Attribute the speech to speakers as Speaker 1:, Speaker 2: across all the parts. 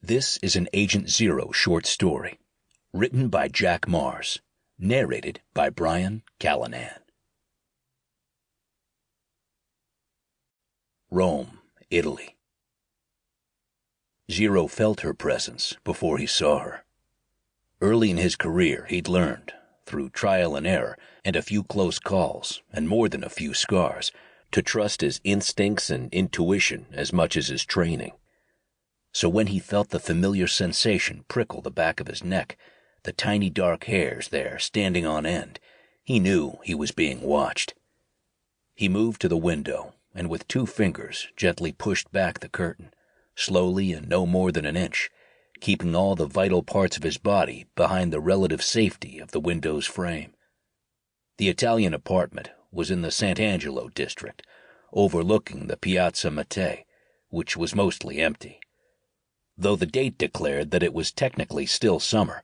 Speaker 1: This is an Agent Zero short story, written by Jack Mars, narrated by Brian Callanan. Rome, Italy. Zero felt her presence before he saw her. Early in his career, he'd learned, through trial and error and a few close calls and more than a few scars, to trust his instincts and intuition as much as his training. So when he felt the familiar sensation prickle the back of his neck, the tiny dark hairs there standing on end, he knew he was being watched. He moved to the window and with 2 fingers gently pushed back the curtain, slowly and no more than an inch, keeping all the vital parts of his body behind the relative safety of the window's frame. The Italian apartment was in the Sant'Angelo district, overlooking the Piazza Mattei, which was mostly empty. Though the date declared that it was technically still summer,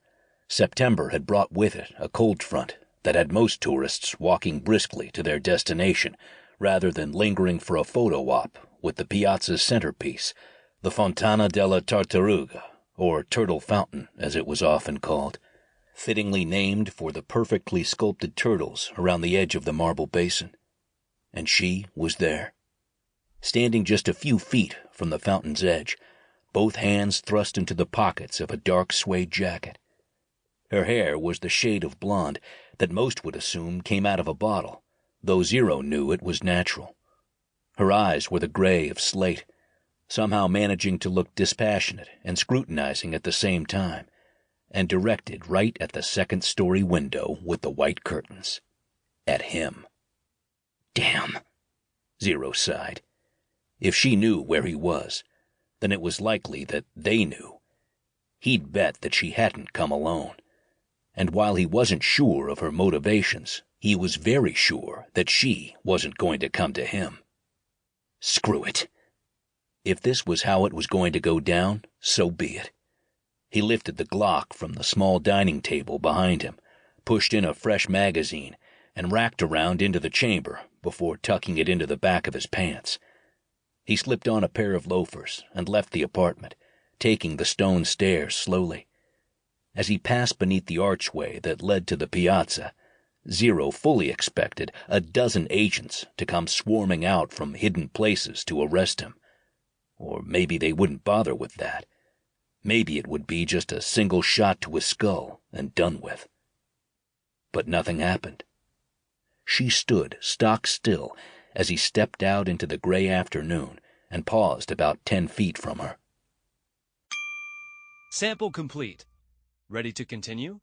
Speaker 1: September had brought with it a cold front that had most tourists walking briskly to their destination rather than lingering for a photo op with the piazza's centerpiece, the Fontana della Tartaruga, or Turtle Fountain as it was often called, fittingly named for the perfectly sculpted turtles around the edge of the marble basin. And she was there, standing just a few feet from the fountain's edge, both hands thrust into the pockets of a dark suede jacket. Her hair was the shade of blonde that most would assume came out of a bottle, though Zero knew it was natural. Her eyes were the gray of slate, somehow managing to look dispassionate and scrutinizing at the same time, and directed right at the second-story window with the white curtains. At him. Damn, Zero sighed. If she knew where he was, then it was likely that they knew. He'd bet that she hadn't come alone. And while he wasn't sure of her motivations, he was very sure that she wasn't going to come to him. Screw it. If this was how it was going to go down, so be it. He lifted the Glock from the small dining table behind him, pushed in a fresh magazine, and racked around into the chamber before tucking it into the back of his pants. He slipped on a pair of loafers and left the apartment, taking the stone stairs slowly. As he passed beneath the archway that led to the piazza, Zero fully expected a dozen agents to come swarming out from hidden places to arrest him. Or maybe they wouldn't bother with that. Maybe it would be just a single shot to his skull and done with. But nothing happened. She stood stock still as he stepped out into the gray afternoon and paused about 10 feet from her.
Speaker 2: Sample complete. Ready to continue?